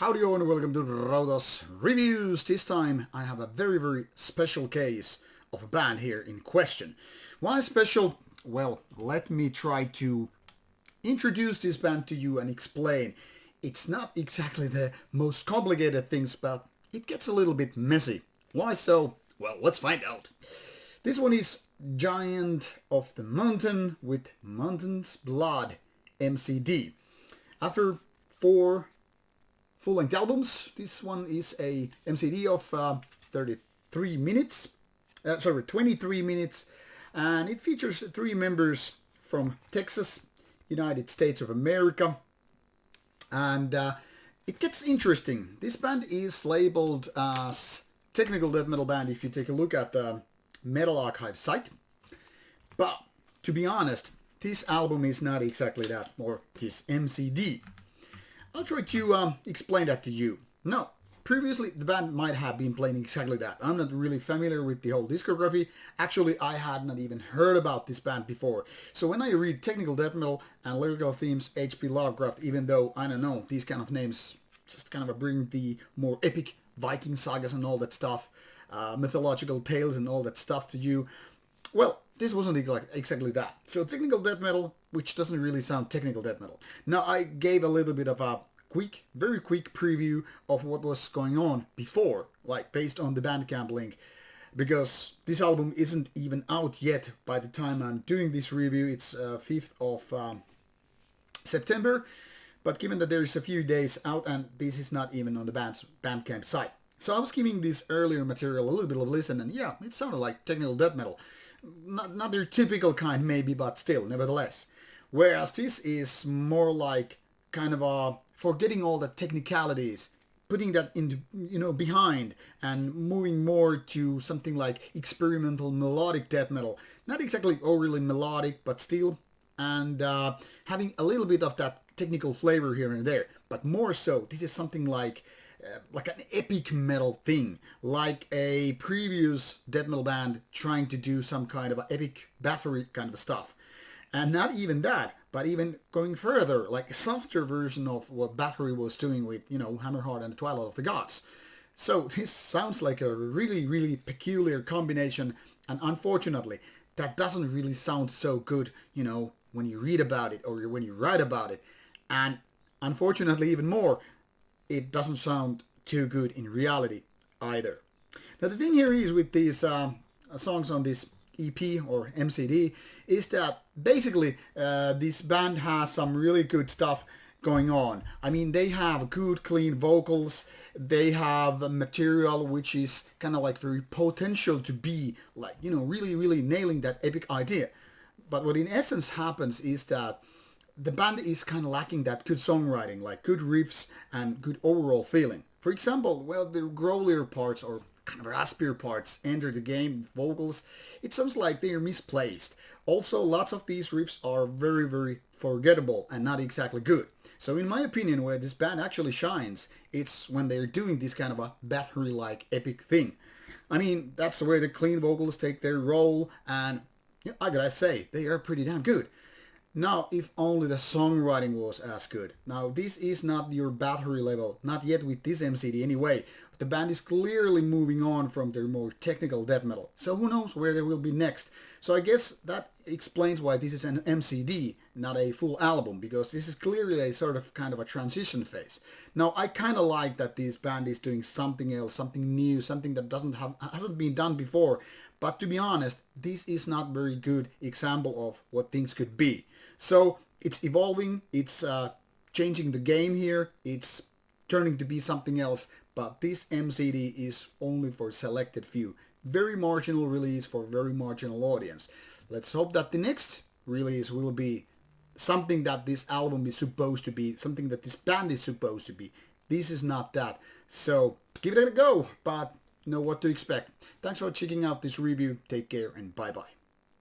Howdy and welcome to Rauta's Reviews. This time I have a very special case of a band here in question. Why special? Well, let me try to introduce this band to you and explain. It's not exactly the most complicated things, but it gets a little bit messy. Why so? Well, let's find out. This one is Giant of the Mountain with Mountain's Blood MCD. After 4 full-length albums, this one is a MCD of 23 minutes, and it features 3 members from Texas, United States of America, and it gets interesting. This band is labeled as technical death metal band if you take a look at the Metal Archive site, but to be honest, this album is not exactly that, or this MCD. I'll try to explain that to you. Now, previously the band might have been playing exactly that. I'm not really familiar with the whole discography. Actually, I had not even heard about this band before. So when I read technical death metal and lyrical themes, H.P. Lovecraft, even though, I don't know, these kind of names just kind of bring the more epic Viking sagas and all that stuff, mythological tales and all that stuff to you, well, this wasn't exactly that. So technical death metal, which doesn't really sound technical death metal. Now, I gave a little bit of a very quick preview of what was going on before, like based on the Bandcamp link, because this album isn't even out yet by the time I'm doing this review. It's 5th of September, but given that there is a few days out and this is not even on the band's Bandcamp site. So I was giving this earlier material a little bit of a listen, and yeah, it sounded like technical death metal. Not their typical kind maybe, but still, nevertheless. Whereas this is more like kind of a forgetting all the technicalities, putting that into, behind and moving more to something like experimental melodic death metal. Not exactly overly melodic, but still, and having a little bit of that technical flavor here and there. But more so, this is something like an epic metal thing, like a previous death metal band trying to do some kind of epic battery kind of stuff. And not even that, but even going further, like a softer version of what Battery was doing with, Hammerheart and the Twilight of the Gods. So this sounds like a really peculiar combination, and unfortunately, that doesn't really sound so good, when you read about it or when you write about it. And unfortunately, even more, it doesn't sound too good in reality either. Now the thing here is with these songs on this EP or MCD is that basically this band has some really good stuff going on. I mean, they have good clean vocals, they have material which is kind of like very potential to be like, really nailing that epic idea. But what in essence happens is that the band is kind of lacking that good songwriting, like good riffs and good overall feeling. For example, well, the growlier parts or kind of raspier parts enter the game with vocals. It sounds like they are misplaced. Also, lots of these riffs are very forgettable and not exactly good. So in my opinion, where this band actually shines, it's when they're doing this kind of a battery-like epic thing. I mean, that's where the clean vocals take their role, and I gotta say, they are pretty damn good. Now, if only the songwriting was as good. Now, this is not your battery level, not yet with this MCD anyway. The band is clearly moving on from their more technical death metal. So who knows where they will be next. So I guess that explains why this is an MCD, not a full album, because this is clearly a sort of kind of a transition phase. Now, I kind of like that this band is doing something else, something new, something that hasn't been done before. But to be honest, this is not a very good example of what things could be. So it's evolving, it's changing the game here, it's turning to be something else, but this MCD is only for selected few. Very marginal release for very marginal audience. Let's hope that the next release will be something that this album is supposed to be, something that this band is supposed to be. This is not that. So give it a go, but know what to expect. Thanks for checking out this review. Take care and bye-bye.